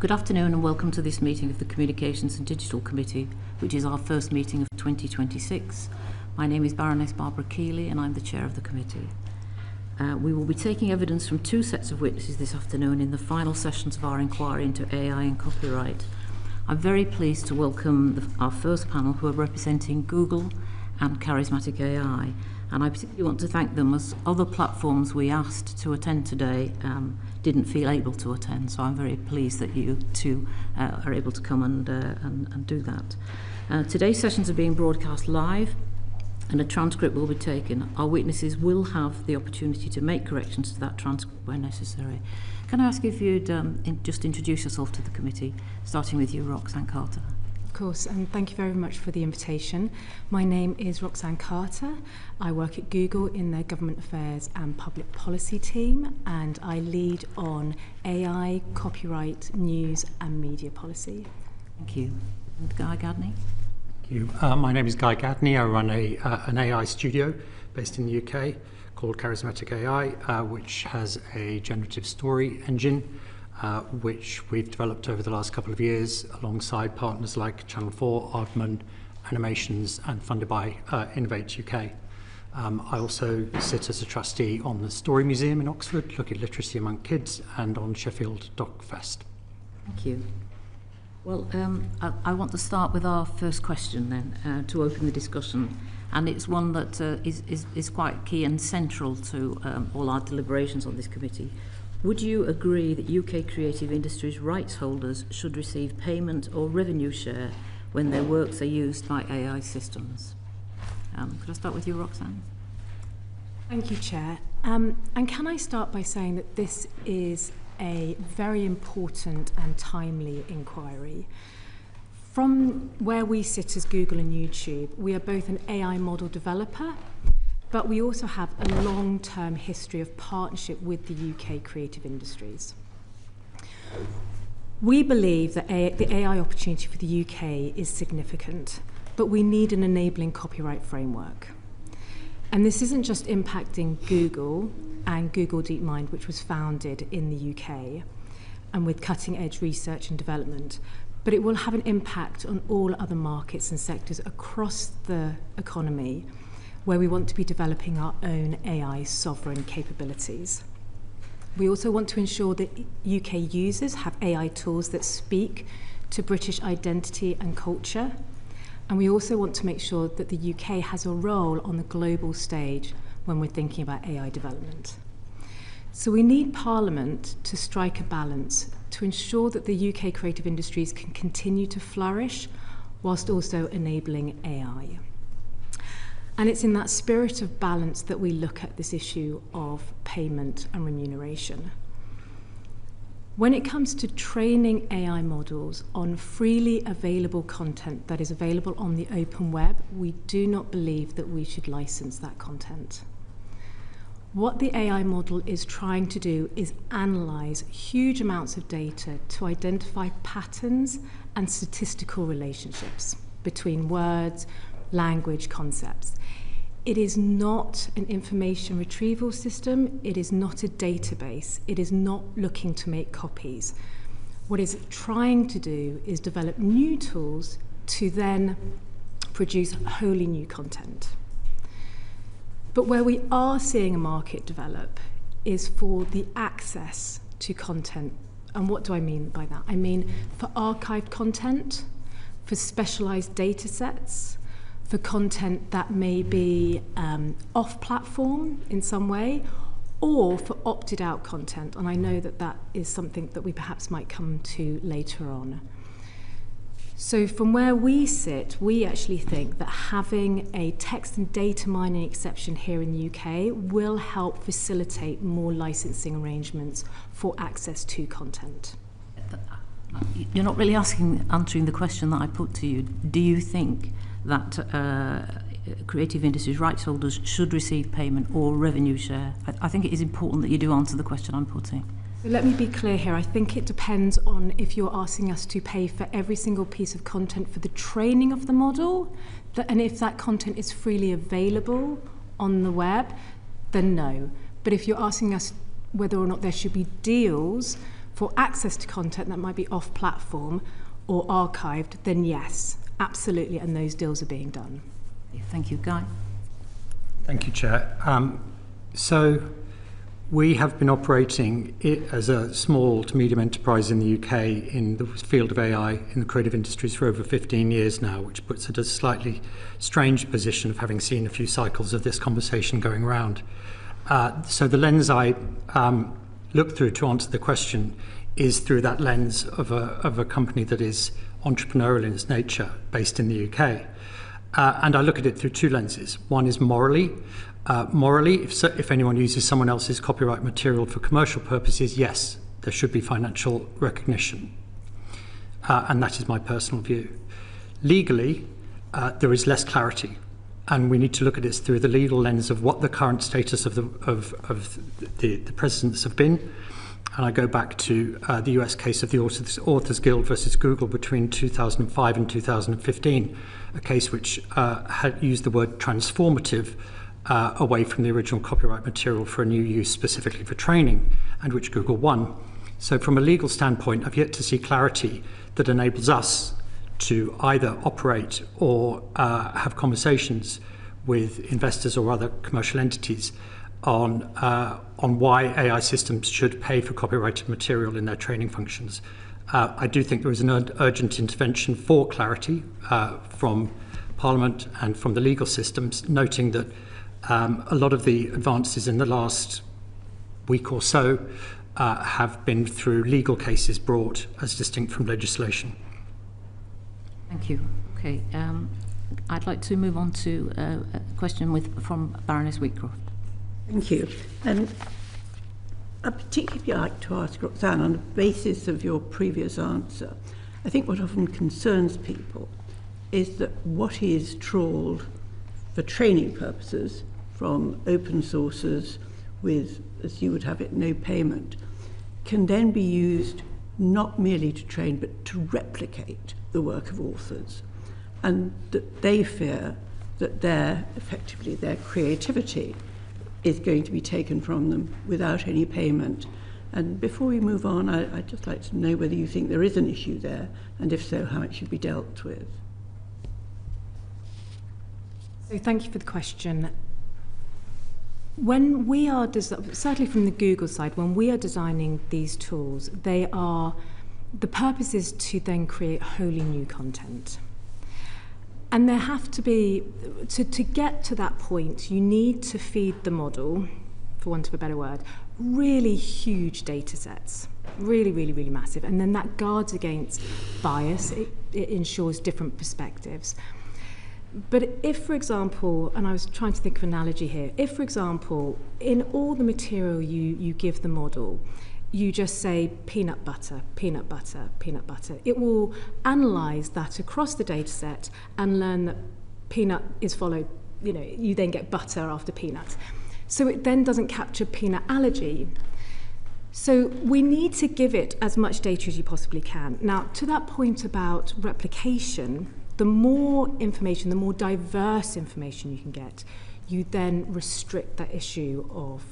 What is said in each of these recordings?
Good afternoon and welcome to this meeting of the Communications and Digital Committee, which is our first meeting of 2026. My name is Baroness Barbara Keeley and I'm the chair of the committee. We will be taking evidence from two sets of witnesses this afternoon in the final sessions of our inquiry into AI and copyright. I'm very pleased to welcome our first panel, who are representing Google and Charismatic AI. And I particularly want to thank them, as other platforms we asked to attend today didn't feel able to attend. So I'm very pleased that you two are able to come and do that. Today's sessions are being broadcast live, and a transcript will be taken. Our witnesses will have the opportunity to make corrections to that transcript where necessary. Can I ask if you'd just introduce yourself to the committee, starting with you, Roxanne Carter? Of course, and thank you very much for the invitation. My name is Roxanne Carter. I work at Google in their Government Affairs and Public Policy team, and I lead on AI, copyright, news and media policy. Thank you. And Guy Gadney? Thank you. My name is Guy Gadney. I run an AI studio based in the UK called Charismatic AI, which has a generative story engine which we've developed over the last couple of years alongside partners like Channel 4, Aardman Animations, and funded by Innovate UK. I also sit as a trustee on the Story Museum in Oxford, look at literacy among kids, and on Sheffield DocFest. Thank you. Well, I want to start with our first question then, to open the discussion. And it's one that is quite key and central to all our deliberations on this committee. Would you agree that UK creative industries rights holders should receive payment or revenue share when their works are used by AI systems? Could I start with you, Roxanne? Thank you, Chair. And can I start by saying that this is a very important and timely inquiry. From where we sit as Google and YouTube, we are both an AI model developer, but we also have a long-term history of partnership with the UK creative industries. We believe that the AI opportunity for the UK is significant, but we need an enabling copyright framework. And this isn't just impacting Google and Google DeepMind, which was founded in the UK, and with cutting-edge research and development, but it will have an impact on all other markets and sectors across the economy, where we want to be developing our own AI sovereign capabilities. We also want to ensure that UK users have AI tools that speak to British identity and culture. And we also want to make sure that the UK has a role on the global stage when we're thinking about AI development. So we need Parliament to strike a balance to ensure that the UK creative industries can continue to flourish whilst also enabling AI. And it's in that spirit of balance that we look at this issue of payment and remuneration. When it comes to training AI models on freely available content that is available on the open web, we do not believe that we should license that content. What the AI model is trying to do is analyze huge amounts of data to identify patterns and statistical relationships between words, language, concepts. It is not an information retrieval system. It is not a database. It is not looking to make copies. What it's trying to do is develop new tools to then produce wholly new content. But where we are seeing a market develop is for the access to content. And what do I mean by that? I mean for archived content, for specialized data sets, for content that may be off-platform in some way, or for opted-out content. And I know that that is something that we perhaps might come to later on. So from where we sit, we actually think that having a text and data mining exception here in the UK will help facilitate more licensing arrangements for access to content. You're not really answering the question that I put to you. Do you think that creative industries rights holders should receive payment or revenue share? I think it is important that you do answer the question I'm putting. Let me be clear here. I think it depends on if you're asking us to pay for every single piece of content for the training of the model, and if that content is freely available on the web, then no. But if you're asking us whether or not there should be deals For access to content that might be off-platform or archived, then yes, absolutely, and those deals are being done. Thank you. Guy? Thank you, Chair. So we have been operating as a small to medium enterprise in the UK in the field of AI in the creative industries for over 15 years now, which puts it in a slightly strange position of having seen a few cycles of this conversation going round. So the lens I look through to answer the question is through that lens of a company that is entrepreneurial in its nature, based in the UK. And I look at it through two lenses. One is morally. Morally, if anyone uses someone else's copyright material for commercial purposes, yes, there should be financial recognition. And that is my personal view. Legally, there is less clarity. And we need to look at it through the legal lens of what the current status of the precedents have been. And I go back to the US case of the Authors Guild versus Google between 2005 and 2015, a case which had used the word transformative away from the original copyright material for a new use specifically for training, and which Google won. So from a legal standpoint, I've yet to see clarity that enables us to either operate or have conversations with investors or other commercial entities on why AI systems should pay for copyrighted material in their training functions. I do think there is an urgent intervention for clarity from Parliament and from the legal systems, noting that a lot of the advances in the last week or so have been through legal cases brought as distinct from legislation. Thank you. Okay, I'd like to move on to a question from Baroness Wheatcroft. Thank you. I'd particularly like to ask Roxanne, on the basis of your previous answer, I think what often concerns people is that what is trawled for training purposes from open sources with, as you would have it, no payment, can then be used not merely to train but to replicate the work of authors, and that they fear that effectively their creativity is going to be taken from them without any payment. And before we move on, I'd just like to know whether you think there is an issue there, and if so, how it should be dealt with. So thank you for the question. When we are, certainly from the Google side, when we are designing these tools, the purpose is to then create wholly new content. And there have to be, to get to that point, you need to feed the model, for want of a better word, really huge data sets, really, really, really massive. And then that guards against bias, it ensures different perspectives. But if, for example, and I was trying to think of an analogy here, if, for example, in all the material you give the model, you just say peanut butter, peanut butter, peanut butter, it will analyse that across the data set and learn that peanut is followed, you then get butter after peanut. So it then doesn't capture peanut allergy. So we need to give it as much data as you possibly can. Now, to that point about replication, the more information, the more diverse information you can get, you then restrict that issue of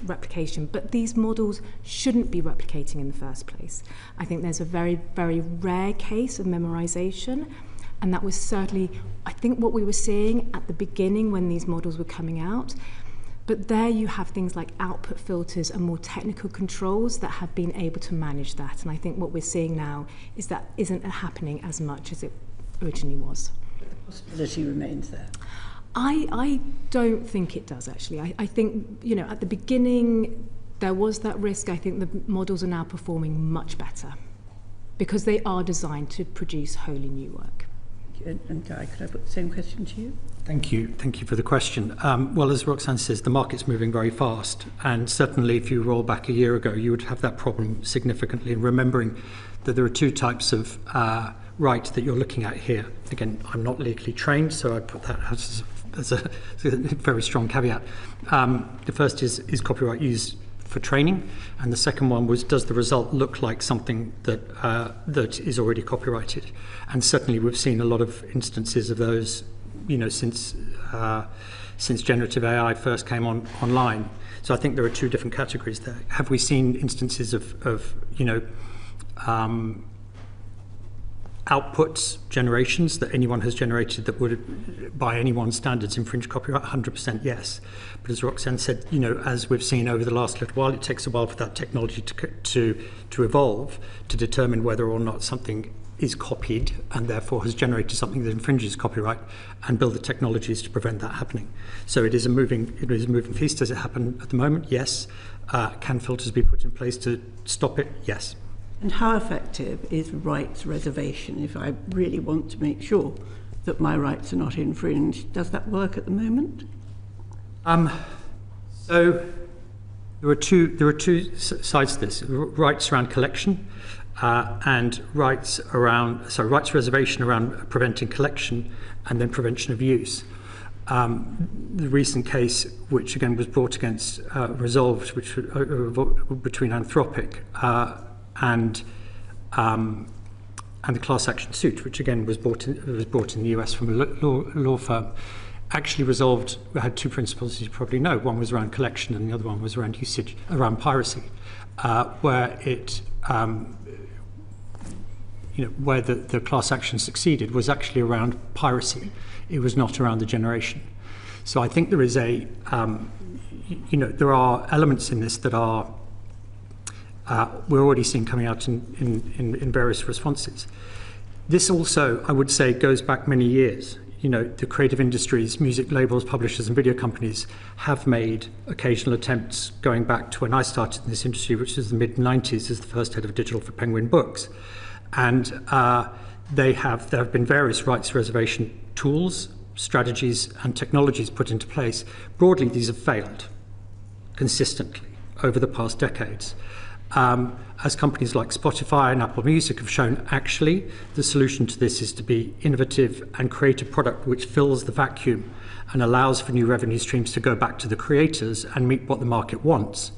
replication. But these models shouldn't be replicating in the first place. I think there's a very, very rare case of memorization, and that was certainly, I think, what we were seeing at the beginning when these models were coming out. But there you have things like output filters and more technical controls that have been able to manage that. And I think what we're seeing now is that isn't happening as much as it originally was. But the possibility remains there. I don't think it does, actually. I think, at the beginning, there was that risk. I think the models are now performing much better because they are designed to produce wholly new work. And Guy, could I put the same question to you? Thank you for the question. Well, as Roxanne says, the market's moving very fast, and certainly if you roll back a year ago, you would have that problem significantly, and remembering that there are two types of right that you're looking at here. Again, I'm not legally trained, so I put that as a very strong caveat. The first is copyright used for training, and the second one was, does the result look like something that is already copyrighted? And certainly we've seen a lot of instances of those, since generative AI first came online. So I think there are two different categories there. Have we seen instances of outputs, generations that anyone has generated that would, by anyone's standards, infringe copyright? 100% yes. But as Roxanne said, as we've seen over the last little while, it takes a while for that technology to evolve, to determine whether or not something is copied and therefore has generated something that infringes copyright, and build the technologies to prevent that happening. So it is a moving feast. Does it happen at the moment? Yes. Can filters be put in place to stop it? Yes. And how effective is rights reservation if I really want to make sure that my rights are not infringed? Does that work at the moment? So there are two sides to this: rights around collection and rights reservation around preventing collection and then prevention of use. The recent case, which again was brought against resolved, which between Anthropic and the class action suit, which again was brought in the US from a law firm, actually resolved. We had two principles, as you probably know. One was around collection, and the other one was around usage, around piracy, where it, where the class action succeeded was actually around piracy. It was not around the generation. So I think there is there are elements in this that are. We're already seeing coming out in various responses. This also, I would say, goes back many years. The creative industries, music labels, publishers and video companies have made occasional attempts going back to when I started in this industry, which is the mid-90s, as the first head of digital for Penguin Books. And there have been various rights reservation tools, strategies and technologies put into place. Broadly, these have failed consistently over the past decades. As companies like Spotify and Apple Music have shown, actually, the solution to this is to be innovative and create a product which fills the vacuum and allows for new revenue streams to go back to the creators and meet what the market wants.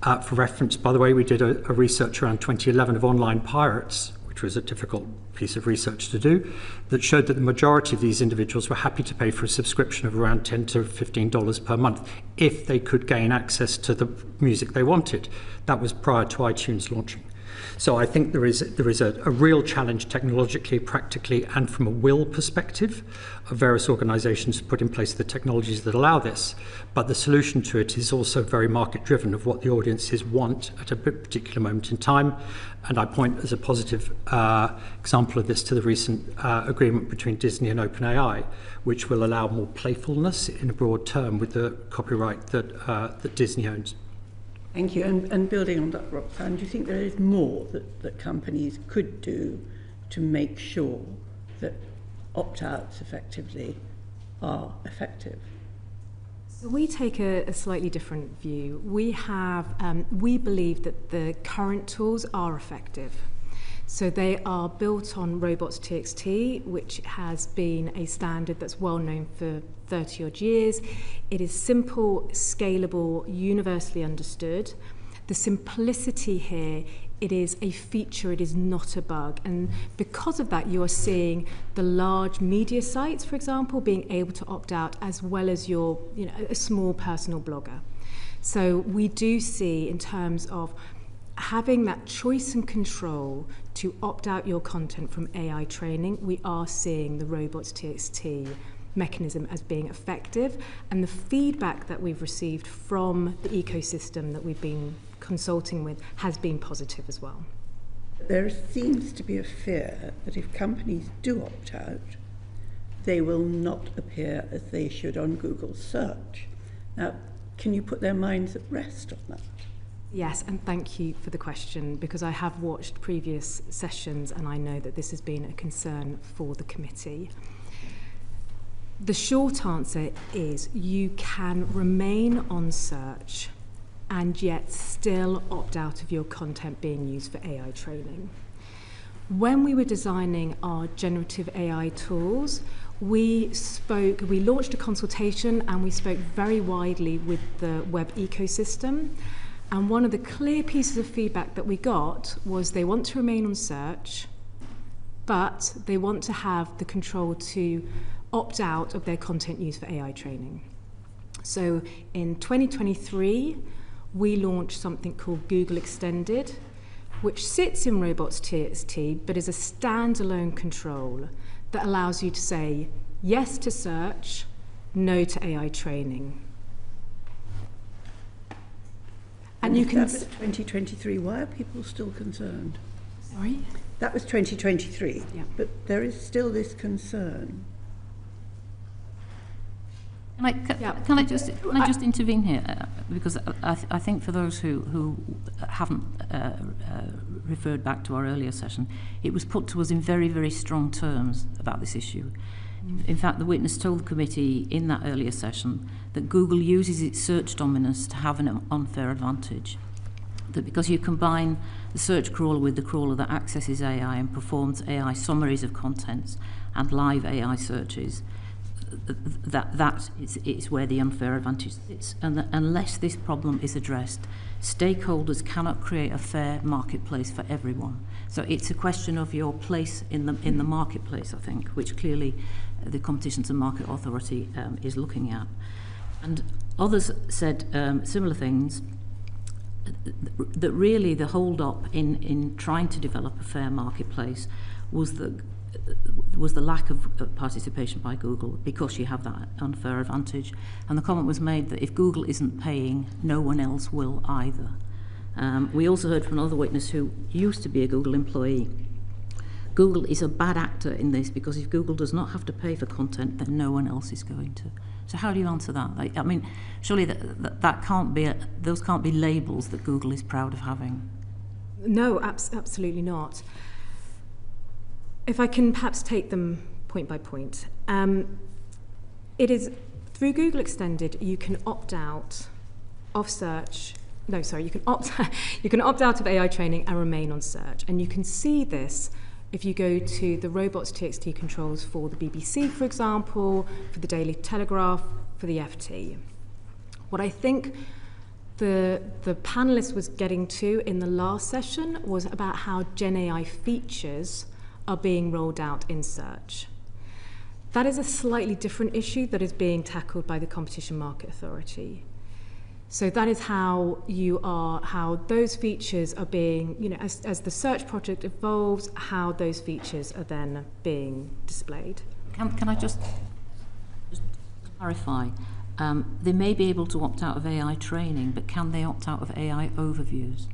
For reference, by the way, we did a research around 2011 of online pirates, which was a difficult piece of research to do, that showed that the majority of these individuals were happy to pay for a subscription of around $10 to $15 per month if they could gain access to the music they wanted. That was prior to iTunes launching. So I think there is a real challenge technologically, practically, and from a will perspective of various organizations to put in place the technologies that allow this. But the solution to it is also very market driven of what the audiences want at a particular moment in time. And I point as a positive example of this to the recent agreement between Disney and OpenAI, which will allow more playfulness in a broad term with the copyright that Disney owns. Thank you. And building on that, Roxanne, do you think there is more that companies could do to make sure that opt-outs effectively are effective? So we take a slightly different view. We believe that the current tools are effective. So they are built on robots.txt, which has been a standard that's well known for 30 odd years. It is simple, scalable, universally understood. The simplicity here, it is a feature, it is not a bug. And because of that, you are seeing the large media sites, for example, being able to opt out, as well as your, a small personal blogger. So we do see, in terms of having that choice and control to opt out your content from AI training, we are seeing the robots.txt mechanism as being effective, and the feedback that we've received from the ecosystem that we've been consulting with has been positive as well. There seems to be a fear that if companies do opt out, they will not appear as they should on Google search. Now, can you put their minds at rest on that? Yes, and thank you for the question, because I have watched previous sessions and I know that this has been a concern for the committee. The short answer is you can remain on search and yet still opt out of your content being used for AI training. When we were designing our generative AI tools, we launched a consultation and we spoke very widely with the web ecosystem. And one of the clear pieces of feedback that we got was they want to remain on search, but they want to have the control to opt out of their content used for AI training. So in 2023, we launched something called Google Extended, which sits in robots.txt, but is a standalone control that allows you to say yes to search, no to AI training. And you can... That was 2023. Why are people still concerned? Sorry? That was 2023, Yeah. but there is still this concern. Can I just intervene here? Because I think for those who haven't referred back to our earlier session, it was put to us in very, very strong terms about this issue. In fact, the witness told the committee in that earlier session that Google uses its search dominance to have an unfair advantage. That because you combine the search crawler with the crawler that accesses AI and performs AI summaries of contents and live AI searches, that is where the unfair advantage sits. And that unless this problem is addressed, stakeholders cannot create a fair marketplace for everyone. So it's a question of your place in the marketplace, I think, which clearly the Competitions and Market Authority is looking at. And others said similar things, that really the hold-up in trying to develop a fair marketplace was the lack of participation by Google, because you have that unfair advantage. And the comment was made that if Google isn't paying, no one else will either. We also heard from another witness who used to be a Google employee. Google is a bad actor in this, because if Google does not have to pay for content, then no one else is going to. So how do you answer that? I mean, surely that can't be those can't be labels that Google is proud of having. No, absolutely not. If I can perhaps take them point by point. It is through Google Extended, you can opt out of search. No, sorry, you can opt out of AI training and remain on search. And you can see this if you go to the robots.txt controls for the BBC, for example, for the Daily Telegraph, for the FT. What I think the panelist was getting to in the last session was about how Gen AI features are being rolled out in search. That is a slightly different issue that is being tackled by the Competition Market Authority. So that is how those features are being, as the search project evolves, how those features are then being displayed. Can I just clarify? They may be able to opt out of AI training, but can they opt out of AI overviews?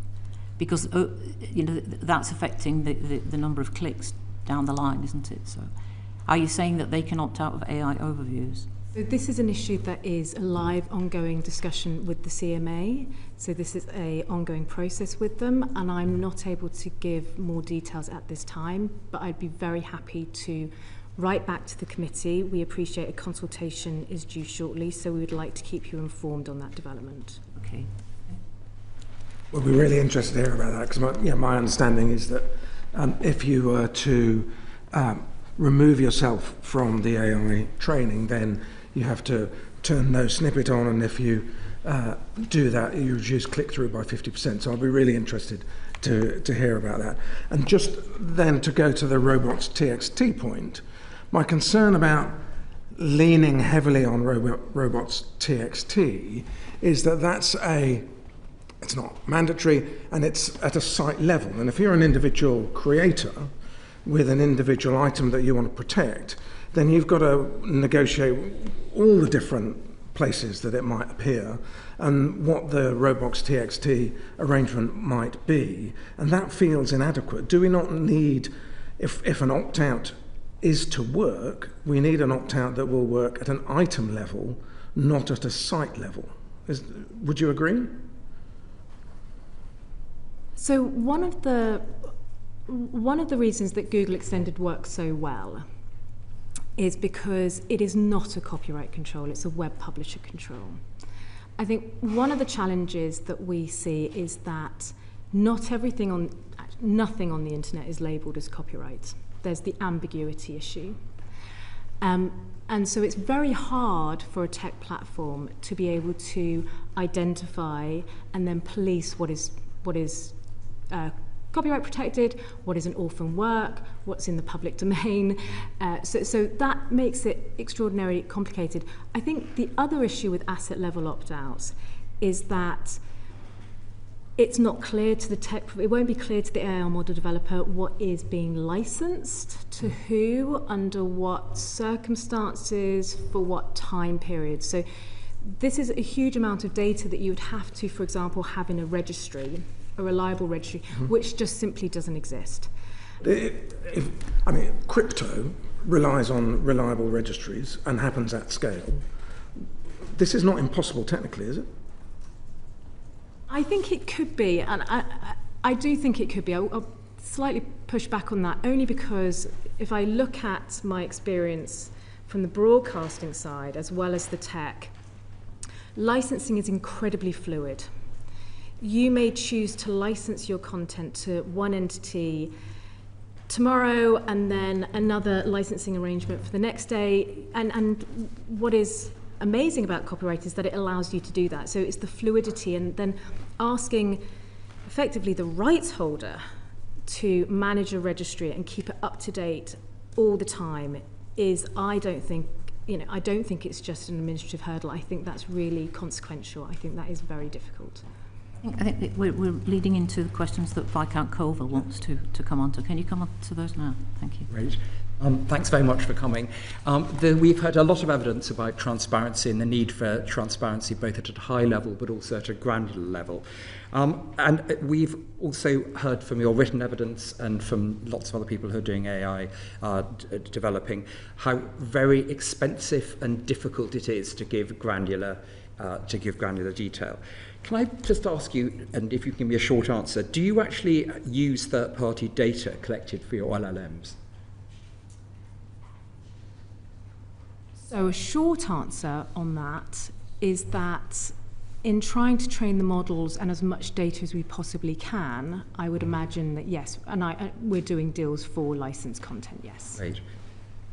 Because that's affecting the number of clicks down the line, isn't it? So, are you saying that they can opt out of AI overviews? So this is an issue that is a live, ongoing discussion with the CMA. So this is an ongoing process with them, and I'm not able to give more details at this time, but I'd be very happy to write back to the committee. We appreciate a consultation is due shortly, so we would like to keep you informed on that development. Okay. We'll be really interested to hear about that, because my understanding is that if you were to remove yourself from the AI training, then you have to turn no snippet on, and if you do that, you reduce click-through by 50%. So I'll be really interested to hear about that. And just then to go to the robots.txt point, my concern about leaning heavily on robots.txt is that it's not mandatory, and it's at a site level. And if you're an individual creator with an individual item that you want to protect, then you've got to negotiate all the different places that it might appear and what the robots.txt arrangement might be. And that feels inadequate. Do we not need, if an opt-out is to work, we need an opt-out that will work at an item level, not at a site level? Would you agree? So one of the reasons that Google Extended works so well is because it is not a copyright control, it's a web publisher control. I think one of the challenges that we see is that nothing on the internet is labelled as copyright. There's the ambiguity issue. And so it's very hard for a tech platform to be able to identify and then police what is copyright protected, what is an orphan work, what's in the public domain. So that makes it extraordinarily complicated. I think the other issue with asset level opt-outs is that it's not clear to the tech, it won't be clear to the AI model developer what is being licensed to who, under what circumstances, for what time period. So this is a huge amount of data that you would have to, for example, have in a registry, a reliable registry, which just simply doesn't exist. Crypto relies on reliable registries and happens at scale. This is not impossible technically, is it? I think it could be, and I do think it could be. I'll slightly push back on that, only because if I look at my experience from the broadcasting side as well as the tech, licensing is incredibly fluid. You may choose to license your content to one entity tomorrow and then another licensing arrangement for the next day. And what is amazing about copyright is that it allows you to do that. So it's the fluidity, and then asking effectively the rights holder to manage a registry and keep it up to date all the time is, I don't think it's just an administrative hurdle. I think that's really consequential. I think that is very difficult. I think we're leading into the questions that Viscount Colville wants to come on to. Can you come on to those now? Thank you. Great. Thanks very much for coming. We've heard a lot of evidence about transparency and the need for transparency both at a high level but also at a granular level. And we've also heard from your written evidence and from lots of other people who are doing AI developing how very expensive and difficult it is to give granular detail. Can I just ask you, and if you can give me a short answer, do you actually use third-party data collected for your LLMs? So a short answer on that is that in trying to train the models and as much data as we possibly can, I would imagine that yes, and we're doing deals for licensed content, yes. Right.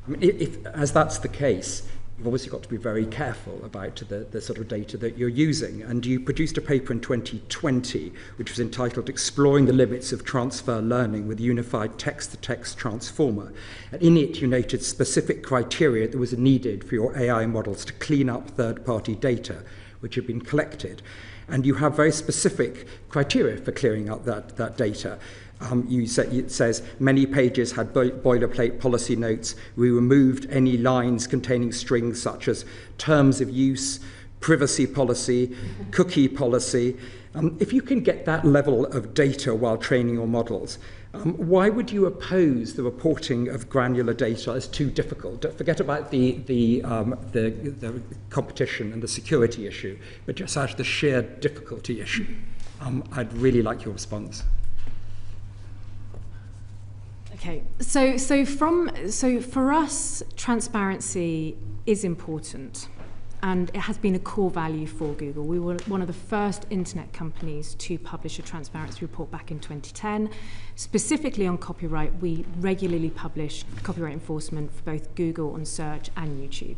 I mean, as that's the case, you've obviously got to be very careful about the sort of data that you're using. And you produced a paper in 2020, which was entitled Exploring the Limits of Transfer Learning with Unified Text-to-Text Transformer. And in it, you noted specific criteria that was needed for your AI models to clean up third-party data, which had been collected. And you have very specific criteria for clearing up that data. It says many pages had boilerplate policy notes. We removed any lines containing strings such as terms of use, privacy policy, cookie policy. If you can get that level of data while training your models, why would you oppose the reporting of granular data as too difficult? Forget about the competition and the security issue, but just out of the sheer difficulty issue. I'd really like your response. Okay, so for us, transparency is important, and it has been a core value for Google. We were one of the first internet companies to publish a transparency report back in 2010. Specifically on copyright, we regularly publish copyright enforcement for both Google on search and YouTube.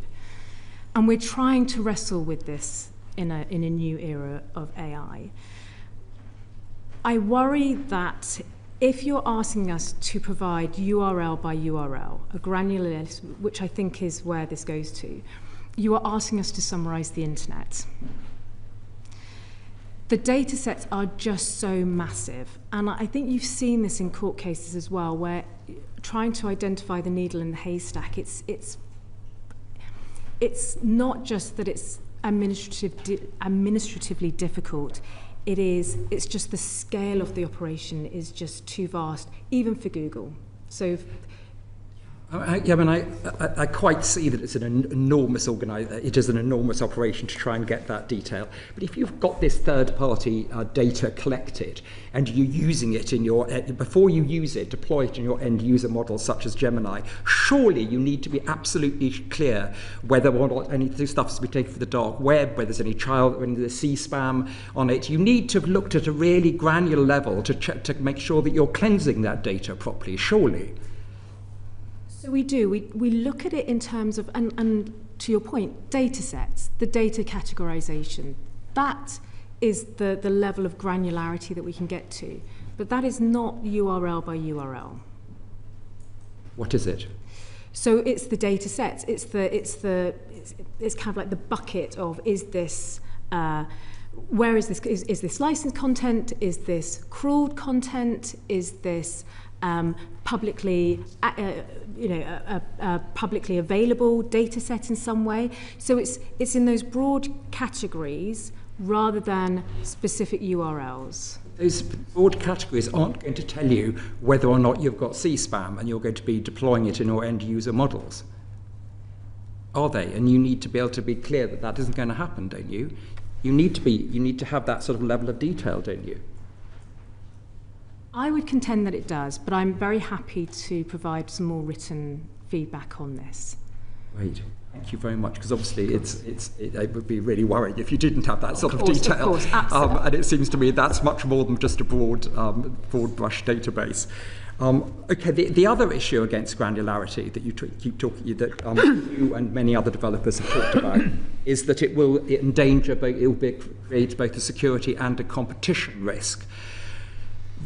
And we're trying to wrestle with this in a new era of AI. I worry that if you're asking us to provide URL by URL, a granular list, which I think is where this goes to, you are asking us to summarize the internet. The data sets are just so massive, and I think you've seen this in court cases as well, where trying to identify the needle in the haystack, it's not just that it's administratively difficult. It's just the scale of the operation is just too vast, even for Google. So, I quite see that it's an enormous it is an enormous operation to try and get that detail. But if you've got this third-party data collected and you're using it before you use it, deploy it in your end-user models such as Gemini, surely you need to be absolutely clear whether or not any of this stuff is to be taken from the dark web, whether there's any child or any C-spam on it. You need to have looked at a really granular level to make sure that you're cleansing that data properly, surely. So we do. We look at it in terms of, and to your point, data sets, the data categorization. That is the level of granularity that we can get to. But that is not URL by URL. What is it? So it's the data sets. It's kind of like the bucket of, is this where is this? Is this licensed content? Is this crawled content? Is this publicly publicly available data set in some way? So it's in those broad categories rather than specific URLs. Those broad categories aren't going to tell you whether or not you've got C-SPAM and you're going to be deploying it in your end-user models. Are they? And you need to be able to be clear that that isn't going to happen, don't you? You need to have that sort of level of detail, don't you? I would contend that it does, but I'm very happy to provide some more written feedback on this. Great. Thank you very much, because obviously it would be really worrying if you didn't have that sort of detail. Of course, absolutely. And it seems to me that's much more than just a broad brush database. Okay, the other issue against granularity that you keep talking that you and many other developers have talked about is that it will create both a security and a competition risk.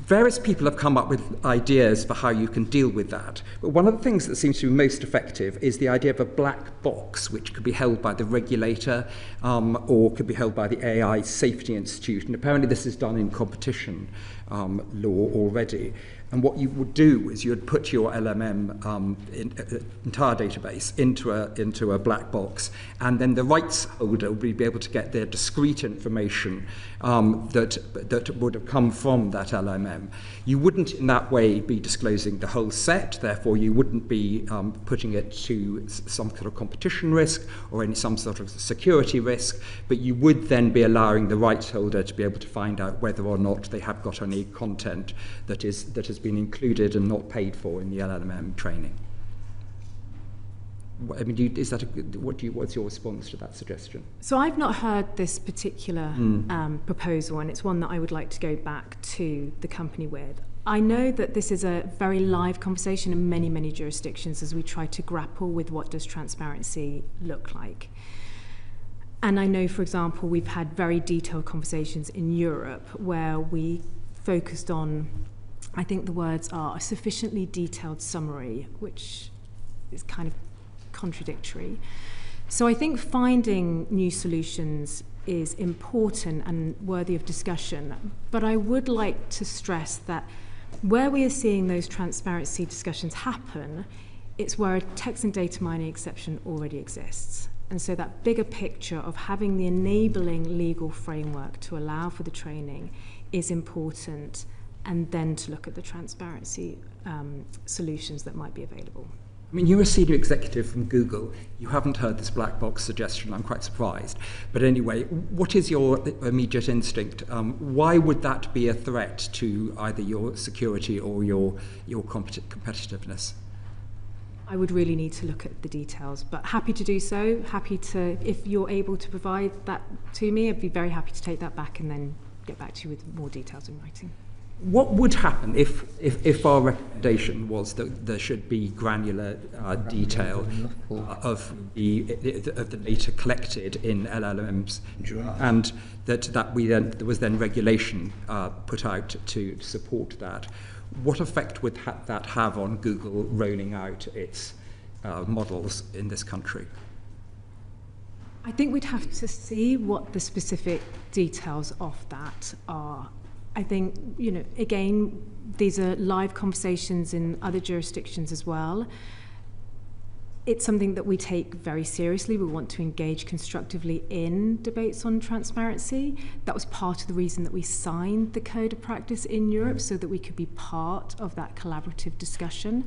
Various people have come up with ideas for how you can deal with that. But one of the things that seems to be most effective is the idea of a black box, which could be held by the regulator or could be held by the AI Safety Institute. And apparently this is done in competition law already. And what you would do is you would put your LMM entire database into a black box, and then the rights holder would be able to get their discrete information that would have come from that LMM. You wouldn't in that way be disclosing the whole set, therefore you wouldn't be putting it to some sort of competition risk or some sort of security risk, but you would then be allowing the rights holder to be able to find out whether or not they have got any content that has been included and not paid for in the LLM training. I mean, what's your response to that suggestion? So I've not heard this particular proposal, and it's one that I would like to go back to the company with. I know that this is a very live conversation in many, many jurisdictions as we try to grapple with what does transparency look like. And I know, for example, we've had very detailed conversations in Europe where we focused on, I think the words are a sufficiently detailed summary, which is kind of contradictory. So I think finding new solutions is important and worthy of discussion, but I would like to stress that where we are seeing those transparency discussions happen, it's where a text and data mining exception already exists. And so that bigger picture of having the enabling legal framework to allow for the training is important, and then to look at the transparency solutions that might be available. I mean, you're a senior executive from Google. You haven't heard this black box suggestion. I'm quite surprised. But anyway, what is your immediate instinct? Why would that be a threat to either your security or your competitiveness? I would really need to look at the details, but happy to do so. Happy to, if you're able to provide that to me, I'd be very happy to take that back and then get back to you with more details in writing. What would happen if our recommendation was that there should be granular detail of the data collected in LLMs, and that there was then regulation put out to support that? What effect would that have on Google rolling out its models in this country? I think we'd have to see what the specific details of that are. I think, again, these are live conversations in other jurisdictions as well. It's something that we take very seriously. We want to engage constructively in debates on transparency. That was part of the reason that we signed the Code of Practice in Europe, so that we could be part of that collaborative discussion.